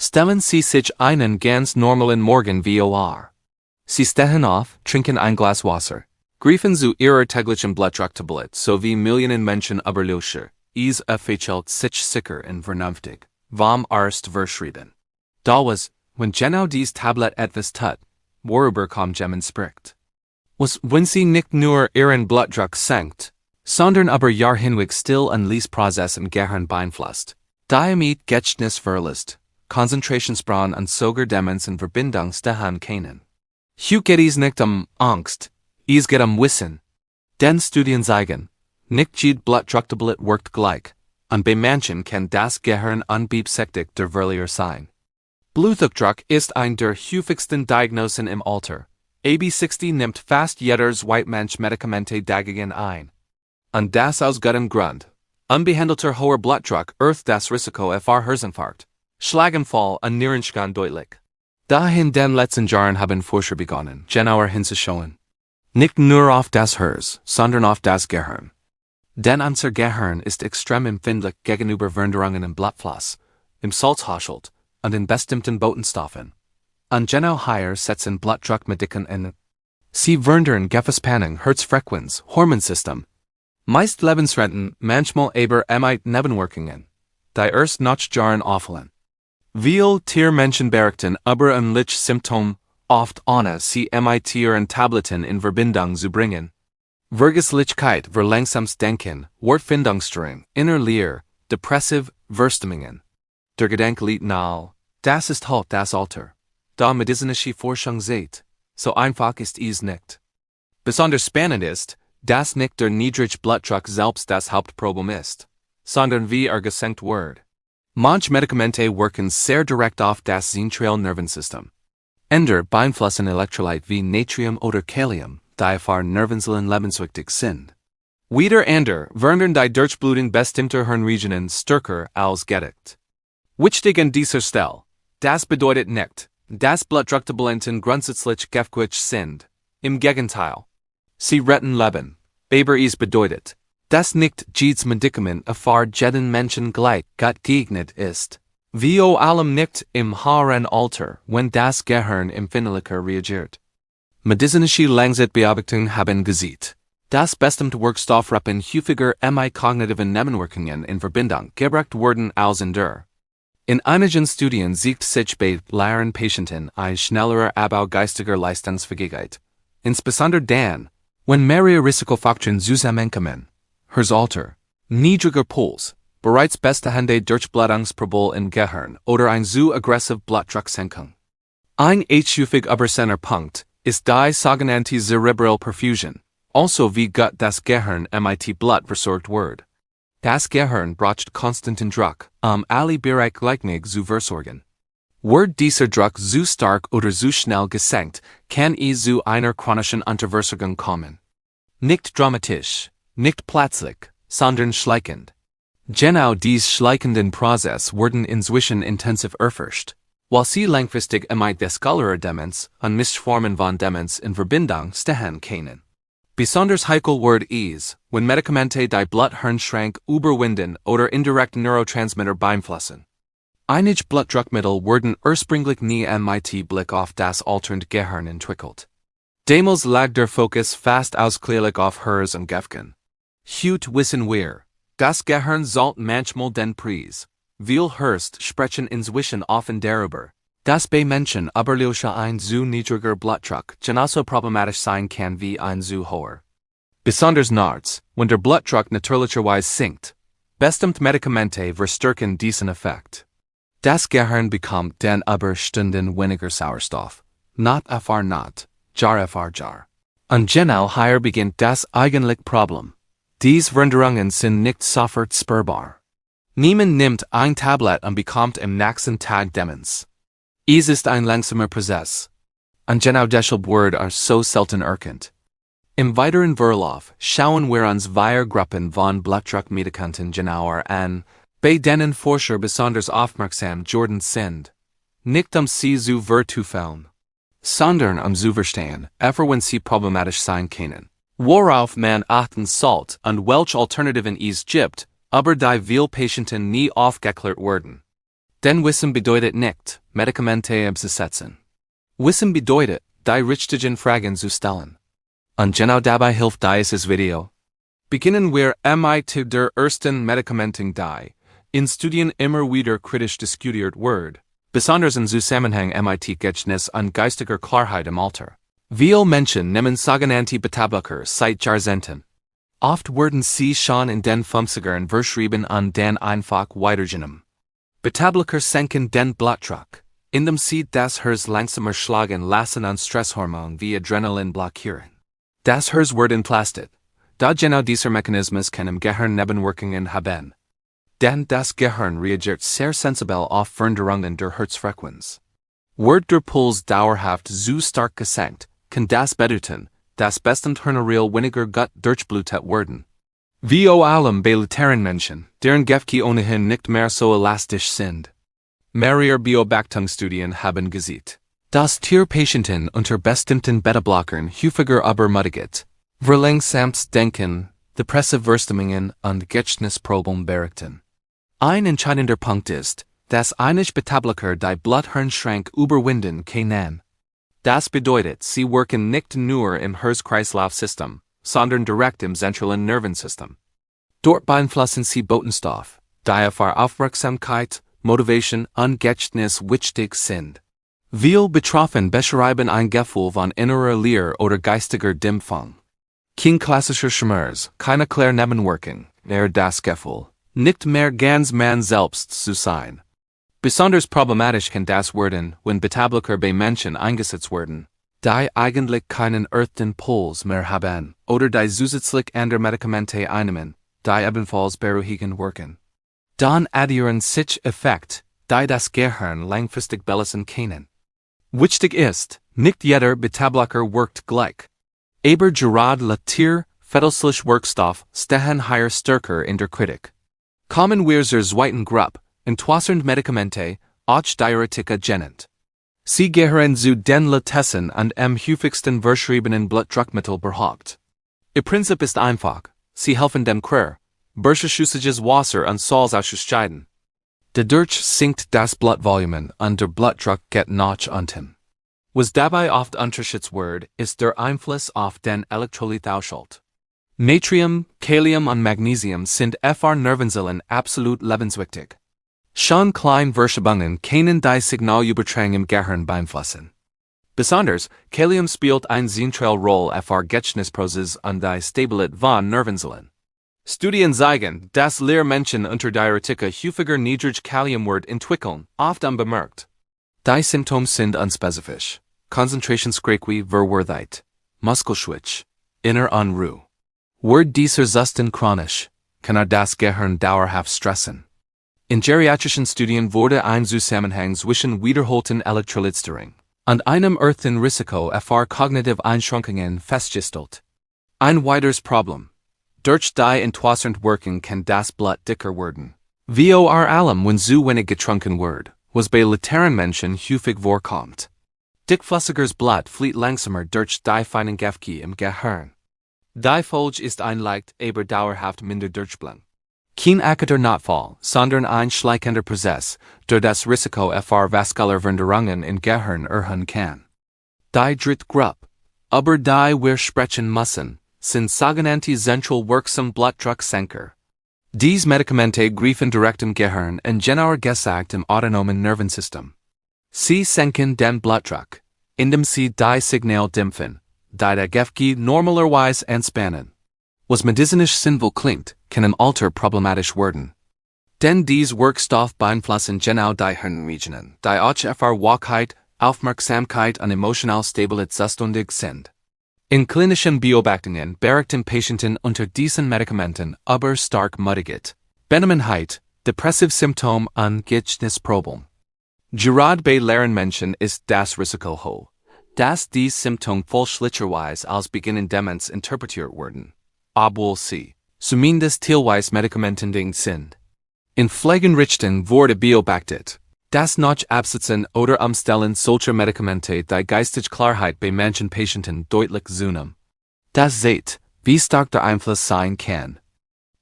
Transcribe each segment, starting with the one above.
Stellen Sie sich einen ganz normalen Morgen vor. Sie stehen auf, trinken ein Glas Wasser. Greifen zu ihrer täglichen Blutdrucktablette sowie Millionen Menschen überlöscher. Is verhält sich sicher und vernünftig. Vom Arzt verschrieben. Da was, wenn genau dies Tablet etwas tut, worüber kaum jemand spricht. Was, wenn sie nicht nur ihren Blutdruck senkt, sondern aber Jahr hinweg still und Liesprozess im Gehirn beeinflusst. Damit Gedächtnis verlust, Konzentrationsbrand und sogar Demenz in Verbindung stehen können. Hier geht es nicht Angst, es geht Wissen. Denn Studien zeigen, nicht jede Blutdrucktablette wirkt gleich, und bei Menschen kann das Gehirn unbeabsichtigt der Verlierer sein. Blutdruck ist ein der häufigsten Diagnosen im Alter. AB60 nimmt fast jeder Zweitmensch Medikamente dagegen ein. Und das aus gutem Grund. Unbehandelter hoher Blutdruck erhöht das Risiko für Herzinfarkt, Schlaganfall und Nierenstein deutlich. Dahin den letzten Jahren haben Forscher begonnen, genauer hinzuschauen. Nicht nur auf das Herz, sondern auf das Gehirn. Denn unser Gehirn ist extrem empfindlich gegenüber Veränderungen im Blutfluss, im Salzhaushalt und in bestimmten Botenstoffen. Und genau hier setzen Blutdruckmedikamente ein. Sie verändern Gefäßspannung, Herzfrequenz, Hormonsystem. Meist lebensrettend, manchmal aber mit Nebenwirkungen, die erst nach Jahren auffallen. Viele Tiermenschen berichten über ähnliche Symptome, oft ohne sie mit ihren Tabletten in Verbindung zu bringen. Vergesslichkeit, verlangsames Denken, Wortfindungsstörung, Innerlier, depressiv, Verstimmungen. Der Gedanke liegt nahe, das ist halt das Alter. Da medizinische Forschung sieht, so einfach ist es nicht. Besonders spannend ist, dass nicht der niedrige Blutdruck selbst das Hauptproblem ist, sondern wie gesenkt wird. Manche Medikamente wirken sehr direkt auf das zentrale Nervensystem. Ender beeinflussen Elektrolyte wie Natrium oder Kalium, die für Nervenzellen lebenswichtig sind. Wieder andere verändern die Durchblutung bestimmter Hirnregionen stärker als gedacht. Wichtig an dieser Stelle, das bedeutet nicht, dass Blutdrucktabletten grundsätzlich gefährlich sind. Im Gegenteil. Sie retten Leben. Aber es bedeutet, dass nicht jedes Medikament für jeden Menschen gleich geeignet ist. Vor allem nicht im höheren Alter, wenn das Gehirn empfindlicher reagiert. Medizinische Langzeitbeobachtung haben gesehen, dass bestimmte Wirkstoffgruppen häufiger mit kognitiven Nebenwirkungen in Verbindung gebracht werden als andere. In einigen Studien zeigt sich bei leeren Patienten ein schnellerer Abbau geistiger Leistungsfähigkeit. Insbesondere dann, wenn mehrere Risikofaktoren zusammenkommen, höheres Alter, niedriger Puls, bereits bestehende Durchblutungsprobleme im Gehirn oder ein zu aggressive Blutdrucksenkung. Ein häufig übersehener Punkt ist die sogenannte Cerebral Perfusion, also wie gut das Gehirn mit Blut versorgt wird. Das Gehirn braucht konstanten Druck, alle Bereiche gleichmäßig zu versorgen. Wird dieser Druck zu stark oder zu schnell gesenkt, kann es zu einer chronischen Unterversorgung kommen. Nicht dramatisch, nicht plötzlich, sondern schleichend. Genau dies schleichenden Prozess werden inzwischen intensiv erforscht, weil sie langfristig mit vaskulärer Demenz und Mischformen von Demenz in Verbindung stehen können. Besonders heikel wird es, wenn Medikamente die Blut-Hirn-Schrank überwinden oder indirekt Neurotransmitter beeinflussen. Einige Blutdruckmittel werden ursprünglich nie mit Blick auf das alternde Gehirn entwickelt. Damals lag der Fokus fast ausschließlich auf Herz und Gefgen. Heute wissen wir, das Gehirn sollte manchmal den Preis. Viel Hörst sprechen inzwischen offen darüber, dass bei Menschen überlöscher ein zu niedriger Blutdruck genauso problematisch sein kann wie ein zu hoher. Besonders nachts, wenn der Blutdruck natürlicherweise sinkt, bestimmte Medikamente verstärken diesen Effekt. Das Gehirn bekommt dann über Stunden weniger Sauerstoff, Naht für Naht, Jahr für Jahr. Und genau hier beginnt das eigentliche Problem. Diese Veränderungen sind nicht sofort spürbar. Niemand nimmt ein Tablett und bekommt am nächsten Tag Demenz. Es ist ein langsamer Prozess. Und genau deshalb wird so selten erkannt. Im weiteren Verlauf schauen wir uns vier Gruppen von Blutdruckmedikamenten genauer an, bei denen Forscher besonders aufmerksam geworden sind. Nicht sie zu verteufeln, sondern zu verstehen, wenn sie problematisch sein können. Worauf man achten sollte und welche Alternativen es gibt, aber die viele Patienten nie aufgeklärt werden. Den Wissen bedeutet nicht, Medikamente abzusetzen. Wissen bedeutet, die richtigen Fragen zu stellen. Und genau dabei hilft dieses Video. Beginnen wir mit der ersten Medikamenten, die in Studien immer wieder kritisch diskutiert wird, besonders in Zusammenhang mit Gedächtnis und geistiger Klarheit im Alter. Viele Menschen nehmen sogenannte Betäubler seit Jahrzehnten. Oft werden sie schon in den 50ern verschrieben und dann einfach weitergenommen. Betäubler senken den Blutdruck, indem sie das Herz langsamer schlagen lassen und Stresshormone wie Adrenalin blockieren. Das Herz wird entlastet, da genau dieser Mechanismus kann im Gehirn Nebenwirkungen haben. Denn das Gehirn reagiert sehr sensibel auf Veränderungen der Herzfrequenz. Wird der Puls dauerhaft zu stark gesenkt, kann das bedeuten, dass bestimmte Hirnaril weniger gut durchblutet werden. Wie allem bei älteren Menschen, deren Gefäße ohnehin nicht mehr so elastisch sind. Mehrere Beobachtungsstudien haben gezeigt, dass Tierpatienten unter bestimmten Beta-Blockern häufiger übermüdet, verlangsamtes Denken, depressive Verstimmungen und Gedächtnisprobleme berichten. Ein entscheidender Punkt ist, dass einige Betäubler die Blut-Hirn-Schranke überwinden können. Das bedeutet, sie wirken nicht nur im Herz-Kreislauf-System, sondern direkt im zentralen Nervensystem. Dort beeinflussen sie Botenstoff, die für Aufmerksamkeit, Motivation und Gedächtnis wichtig sind. Viele Betroffene beschreiben ein Gefühl von innerer Leere oder geistiger Dämpfung. Kein klassischer Schmerz, keine klare Nebenwirkung, das Gefühl, nicht mehr ganz man selbst zu sein. Besonders problematisch kann das werden, wenn Betäubler bei Menschen eingesetzt werden, die eigentlich keinen echten Puls mehr haben, oder die zusätzlich andere Medikamente einnehmen, die ebenfalls beruhigend wirken. Dann addieren sich Effekte, die das Gehirn langfristig belasten können. Wichtig ist, nicht jeder Betäubler wirkt gleich. Aber gerade Latier, fettelslich Wirkstoff, stehen hier stärker in der Kritik. Kommen wir zur zweiten Gruppe, entwässernd Medikamente, auch Diuretika genannt. Sie gehören zu den latesten und am häufigsten verschriebenen Blutdruckmittel überhaupt. Ihr Prinzip ist einfach, sie helfen dem Körper, Berschuschiges Wasser und Salz auszuscheiden. Dadurch sinkt das Blutvolumen und der Blutdruck geht nach unten. Was dabei oft unterschätzt wird, ist der Einfluss auf den Elektrolythaushalt. Natrium, Kalium und Magnesium sind für Nervenzellen absolut lebenswichtig. Schon kleine Verschiebungen können die Signalübertragung im Gehirn beeinflussen. Besonders, Kalium spielt eine zentrale Rolle für Gedächtnisprozesse und die Stabilität von Nervenzellen. Studien zeigen, dass Menschen unter Diuretika häufiger niedrig Kaliumwert entwickeln, oft unbemerkt. Die Symptome sind unspezifisch. Konzentrationsschwäche, Verwirrtheit, Muskelschwitch, innere Unruhe. Wird dieser Zustand chronisch, kann das Gehirn dauerhaft stressen. In geriatrischen Studien wurde ein Zusammenhang zwischen wiederholten Elektrolytstörungen und einem erhöhten Risiko für kognitive Einschränkungen festgestellt. Ein weiteres Problem. Durch die entwässernd Wirkung kann das Blut dicker werden. Vor allem wenn zu wenig getrunken wird, was bei älteren Menschen häufig vorkommt. Dickflüssiges Blut fließt langsamer durch die feinen Gefäße im Gehirn. Die Folge ist ein leicht, aber dauerhaft minder Durchblutung. Kein akuter Notfall, sondern ein schleichender Prozess, der das Risiko für vaskuläre Veränderungen im Gehirn erhöhen kann. Die dritte Gruppe, über die wir sprechen müssen, sind sogenannte zentral wirksame Blutdrucksenker. Diese Medikamente greifen direkt im Gehirn und genauer gesagt im autonomen Nervensystem. Sie senken den Blutdruck, indem sie die Signal dämpfen, die der Gefäße normalerweise entspannen. Was medizinisch sinnvoll klingt, kann im Alter problematisch werden. Denn diese Wirkstoffe beeinflussen genau die Hirnregionen, die auch für Wachheit, Aufmerksamkeit und emotionale Stabilität zuständig sind. In klinischen Beobachtungen berichten Patienten unter diesen Medikamenten aber stark Müdigkeit, Benommenheit, depressive Symptome und Gedächtnisprobleme. Gerade bei älteren Menschen ist das Risiko hoch, dass diese Symptome fälschlicherweise als beginnende Demenz interpretiert werden, obwohl sie, zumindest teilweise medikamentenabhängig sind. In Pflegenrichtungen wurde beobachtet, dass nach Absetzen oder Umstellen solcher Medikamente die geistige Klarheit bei manchen Patienten deutlich zunimmt. Das zeigt, wie stark der Einfluss sein kann.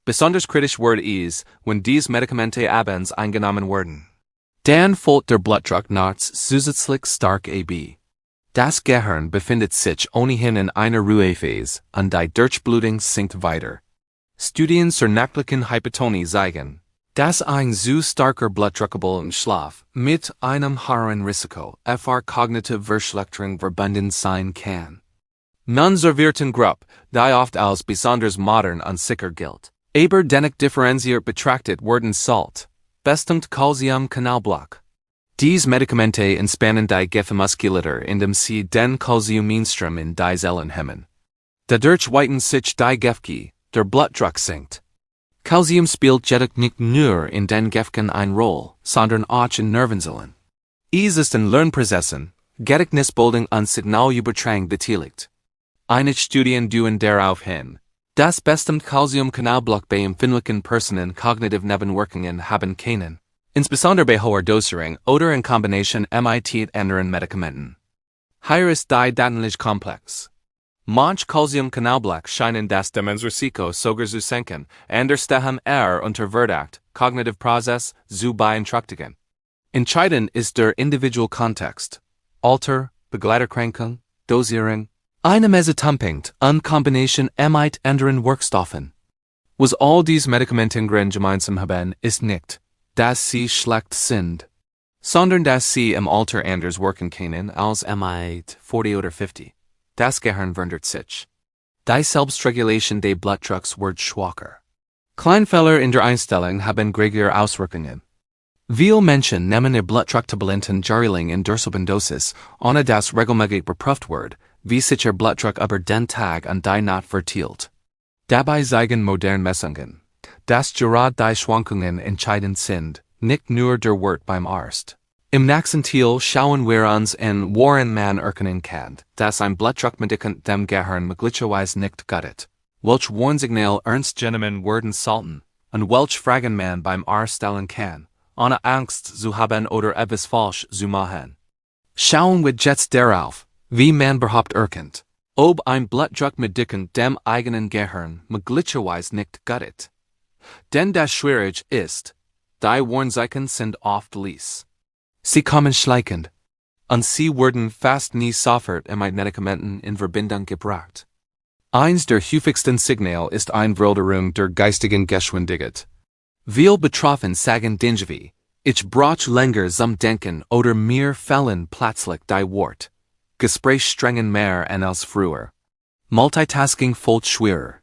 Besonders kritisch wird es, wenn diese Medikamente abends eingenommen werden. Dan Folt der Blutdruck nachts zusätzlich stark ab. Das Gehirn befindet sich ohnehin in einer Ruhephase und die Durchblutung sinkt weiter. Studien zur nächtlichen Hypertonie zeigen, dass ein zu starker Blutdruckpegel im Schlaf mit einem höheren Risiko für kognitive Verschlechterung verbunden sein kann. Nun zur Gruppe, die oft als besonders modern und sicher gilt. Aber dennoch differenziert betrachtet werden sollte, bestimmte Calcium-Kanalblock. Diese Medikamente entspannen die Gefäßmuskulatur, indem sie den Calciuminstrom in die Zellen hemmen. Dadurch weiten sich die Gefäße, der Blutdruck sinkt. Calcium spielt jedoch nicht nur in den Gefäßen eine Rolle, sondern auch in Nervenzellen. Es ist in Lernprozessen, Gedächtnisbildung und Signalübertragung beteiligt. Einige Studien deuten darauf hin, dass bestimmte Calcium-Kanalblock bei empfindlichen Personen kognitive Nebenwirkungen haben können, insbesondere bei hoher Dosierung oder in Kombination mit anderen Medikamenten. Hier ist die datenliche Komplex. Manche Calcium-Kanalblock scheinen das Demenzrisiko sogar zu senken, anders stehen unter Verdacht, Cognitive Prozess zu beeinträchtigen. Entscheidend ist der individuelle Kontext, Alter, Begleiterkrankung, Dosierung, eine Mesotypunkt und Kombination mit anderen Wirkstoffen. Was all diese Medikamenten gemeinsam haben, ist nicht, dass sie schlecht sind, sondern dass sie im Alter anders wirken können als mit 40 oder 50. Das Gehirn verändert sich. Die Selbstregulation des Blutdrucks wird schwacher. Kleinfehler in der Einstellung haben geringer Auswirkungen. Viele Menschen nehmen ihr Blutdrucktabletten jahrelang in derselben Dosis, ohne dass regelmäßig geprüft wird, wie sich ihr Blutdruck über den Tag und die Nacht verteilt. Dabei zeigen moderne Messungen, dass gerade die Schwankungen entscheidend sind, nicht nur der Wert beim Arzt. Im nächsten Teil schauen wir uns an, woran man erkennen kann, dass ein Blutdruckmedikament dem Gehirn möglicherweise nicht schadet, welche Warnsignale ernst genommen werden sollten, und welche Fragen man beim Arzt stellen kann, ohne Angst zu haben oder etwas falsch zu machen. Schauen wir jetzt darauf, wie man überhaupt erkennt, ob ein Blutdruckmedikament dem eigenen Gehirn möglicherweise nicht schadet. Denn das schwierig ist, die Warnzeichen sind oft leise. Sie kommen schleichend, und sie werden fast nie sofort mit Medikamenten in Verbindung gebracht. Eins der häufigsten Signale ist eine Veränderung der geistigen Geschwindigkeit. Viele Betroffene sagen Dinge wie, ich brauche länger zum Denken oder mir fehlen plötzlich die Worte. Gesprächssträngen mehr als früher. Multitasking fällt schwerer.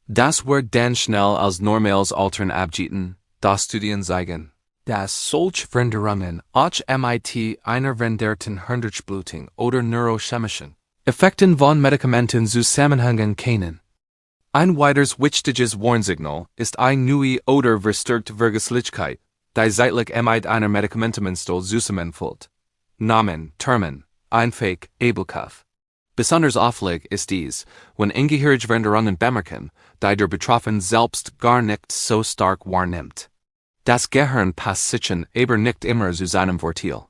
Das wird dann schnell als normales Altern abgetan, das Studien zeigen, dass solche Veränderungen auch mit einer veränderten Hirndurchblutung oder neurochemischen Effekten von Medikamenten zusammenhängen können. Ein weiteres wichtiges Warnsignal ist eine neue oder verstärkte Vergesslichkeit, die zeitlich mit einer Medikamentenmenstel zusammenfällt. Namen, Termen, Einfähig, Ebenkauf. Besonders auffällig ist dies, wenn ungehörige Veränderungen bemerken, die der Betroffene selbst gar nicht so stark wahrnimmt. Das Gehirn passt sich aber nicht immer zu seinem Vorteil.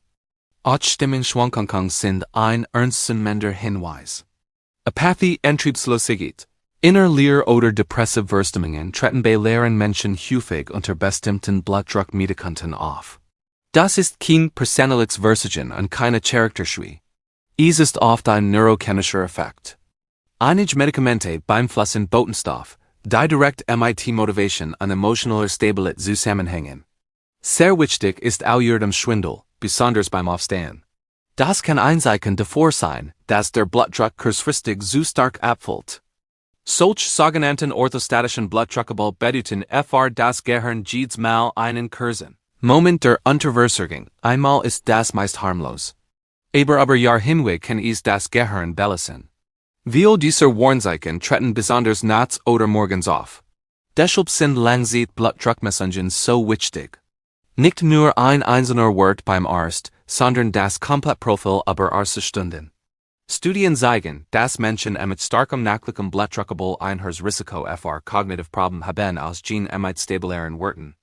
Auch Stimmungsschwankungen sind ein ernstzunehmender Hinweis. Apathie, Antriebslosigkeit, innerliche oder depressive Verstimmungen treten bei leeren Menschen häufig unter bestimmten Blutdruckmedikamenten auf. Das ist kein Personalitätsversagen und keine Charakterschwäche. Es ist oft ein neurochemischer Effekt. Einige Medikamente beeinflussen Botenstoff, die direkt mit Motivation und emotionaler Stabilität zusammenhängen. Sehr wichtig ist auch dem Schwindel, besonders beim Aufstehen. Das kann ein Zeichen davor sein, dass der Blutdruck kurzfristig zu stark abfällt. Solche sogenannten orthostatischen Blutdruckabel bedeuten das Gehirn jedes Mal einen kurzen Moment der Unterversorgung, einmal ist das meist harmlos. Aber über Jahre hinweg kann es das Gehirn belasten. Viele dieser Warnzeichen treten besonders nachts oder morgens auf. Deshalb sind Langzeit-Blutdruckmessungen so wichtig. Nicht nur ein einzelner Wert beim Arzt, sondern das Komplettprofil über Arztstunden. Studien zeigen, dass Menschen mit starkem nächtlichem Blutdruckabel ein höheres Risiko für kognitive Probleme haben als jene mit stabileren Werten.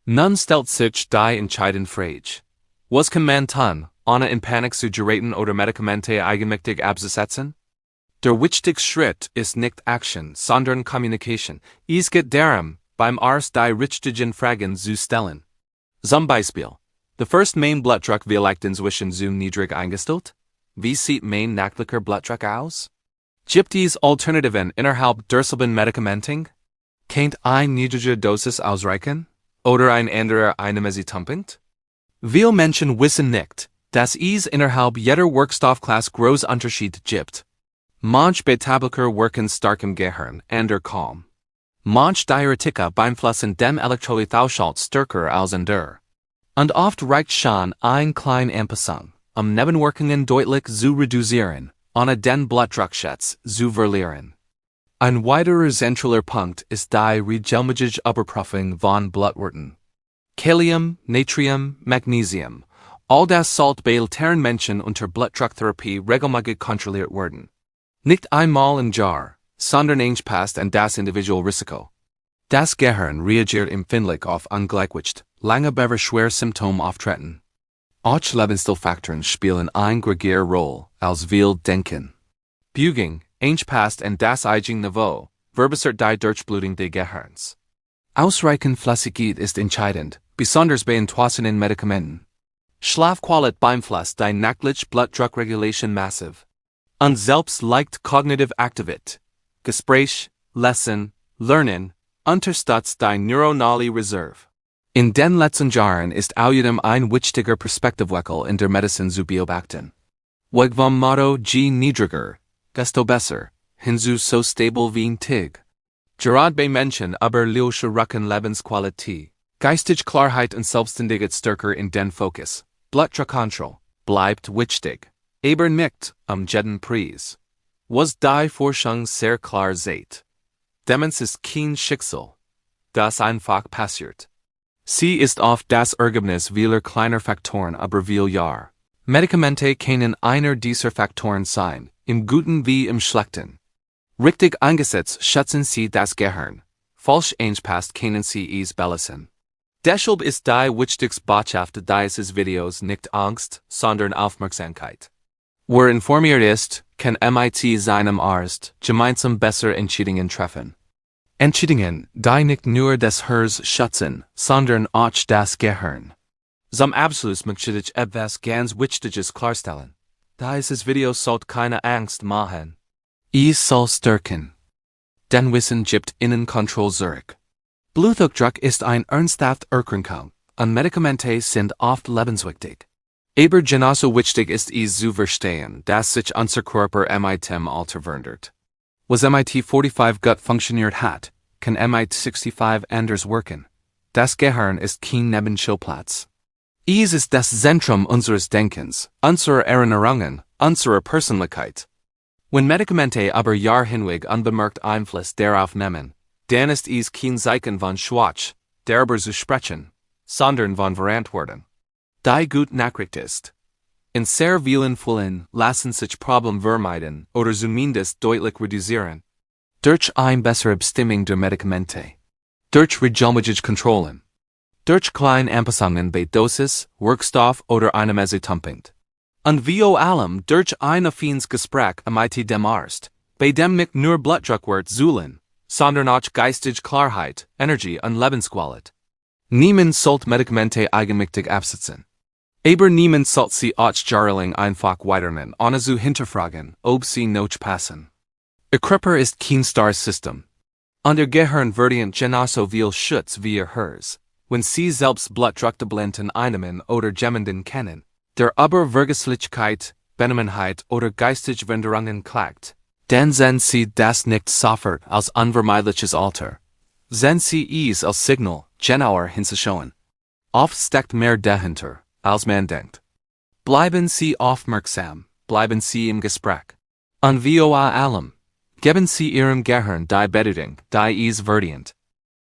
Nun stellt sich die entscheidende Frage. Was kann man tun, ohne in Panik zu geraten oder Medikamente eigenmächtig abzusetzen? Der wichtigste Schritt ist nicht Action, sondern Kommunikation. Es geht darum, beim Arzt die richtigen Fragen zu stellen. Zum Beispiel, The first main Blutdruck vielleicht inzwischen zu niedrig eingestellt? Wie sieht mein nächtlicher Blutdruck aus? Gibt es Alternativen innerhalb derselben Medikamenten? Kennt ein niedrige Dosis ausreichen? Oder ein anderer eine Medikament? Viele Menschen wissen nicht, dass es innerhalb jeder Wirkstoffklasse große Unterschiede gibt. Manche Betäubler wirken stark im Gehirn, andere kaum. Manche Diuretika beeinflussen dem Elektrolythaushalt stärker als andere. Und oft reicht schon ein kleine Anpassung, Nebenwirkungen deutlich zu reduzieren, ohne den Blutdruckschutz zu verlieren. Ein weiterer zentraler Punkt ist die regelmäßige Überprüfung von Blutwerten. Kalium, Natrium, Magnesium, all das sollte bei älteren Menschen unter Blutdrucktherapie regelmäßig kontrolliert werden. Nicht einmal im Jahr, sondern angepasst an das Individualrisiko. Das Gehirn reagiert empfindlich auf Ungleichgewicht, lange bevor schwere Symptome auftreten. Auch Lebensstilfaktoren spielen eine größere Rolle, als wir denken. Bewegung, angepasst an das eigene Niveau, verbessert die Durchblutung des Gehirns. Ausreichend Flüssigkeit ist entscheidend, besonders bei entwassenen Medikamenten. Schlafqualität beeinflusst die nächtliche Blutdruckregulation massiv. Und selbst leicht cognitive Aktivität, Gespräch, Lesen, Lernen, unterstützt die neuronale Reserve. In den letzten Jahren ist außerdem ein wichtiger Perspektivwechsel in der Medizin zu beobachten. Weg vom Motto je niedriger, desto besser, hin zu so stabil wie ein Tig. Gerade bei Menschen aber lielsche Rücken Lebensqualität, geistige Klarheit und Selbstständigkeit stärker in den Fokus. Blutdruckkontrolle bleibt wichtig. Aber nicht jeden Preis. Was die Forschung sehr klar sieht. Demenz ist kein Schicksal, das einfach passiert. Sie ist oft das Ergebnis vieler kleiner Faktoren über viele Jahre. Medikamente können einer dieser Faktoren sein, im Guten wie im Schlechten. Richtig eingesetzt schützen sie das Gehirn, falsch angepasst können sie es belasten. Deshalb ist die wichtigste Botschaft dieses Videos nicht Angst, sondern Aufmerksamkeit. Wer informiert ist, kann mit seinem Arzt gemeinsam besser Entscheidungen treffen. Entscheidungen, die nicht nur des Hirns schützen, sondern auch das Gehirn. Zum Abschluss möchte ich etwas ganz Wichtiges klarstellen. Dieses Video sollte keine Angst machen. Es soll stärken. Denn Wissen gibt Ihnen Kontrolle zurück. Blutdruck ist eine ernsthafte Erkrankung, und Medikamente sind oft lebenswichtig. Aber genauso wichtig ist es zu verstehen, dass sich unser Körper mit dem Alter verändert. Was mit 45 gut funktioniert hat, kann mit 65 anders wirken. Das Gehirn ist kein Nebenschauplatz. Es ist das Zentrum unseres Denkens, unserer Erinnerungen, unserer Persönlichkeit. Wenn Medikamente aber Jahre hinweg unbemerkt Einfluss darauf nehmen, dann ist es kein Zeichen von Schwach, darüber zu sprechen, sondern von Verantwortung. Die gute Nachricht ist, in sehr vielen Fällen lassen sich Probleme vermeiden oder zumindest deutlich reduzieren. Durch eine bessere Bestimmung der Medikamente. Durch regelmäßige Kontrollen. Durch kleine Anpassungen bei Dosis, Wirkstoff oder einem Medikament. Und vor allem durch ein affines Gespräch mit dem Arzt, bei dem nicht nur Blutdruckwert zullen, sondern auch geistige Klarheit, Energie und Lebensqualität. Niemand sollte Medikamente eigenmächtig absetzen. Aber niemand sollte sie auch jahrelang einfach weiternehmen, ohne zu hinterfragen, ob sie noch passen. Ihr Körper ist kein starres System. Und ihr Gehirn verdient genauso viel Schutz wie ihr Hers, wenn sie selbst Blutdrucktabletten einnehmen oder jemanden kennen, der über Vergesslichkeit, Benommenheit oder geistige Veränderungen klagt. Denn sehen sie das nicht sofort als unvermeidliches Alter. Sehen sie es als Signal, genauer hinzuschauen. Oft steckt mehr dahinter, als man denkt. Bleiben Sie aufmerksam, bleiben Sie im Gespräch. Und vor allem, geben Sie Ihrem Gehirn die Bedeutung, die es verdient.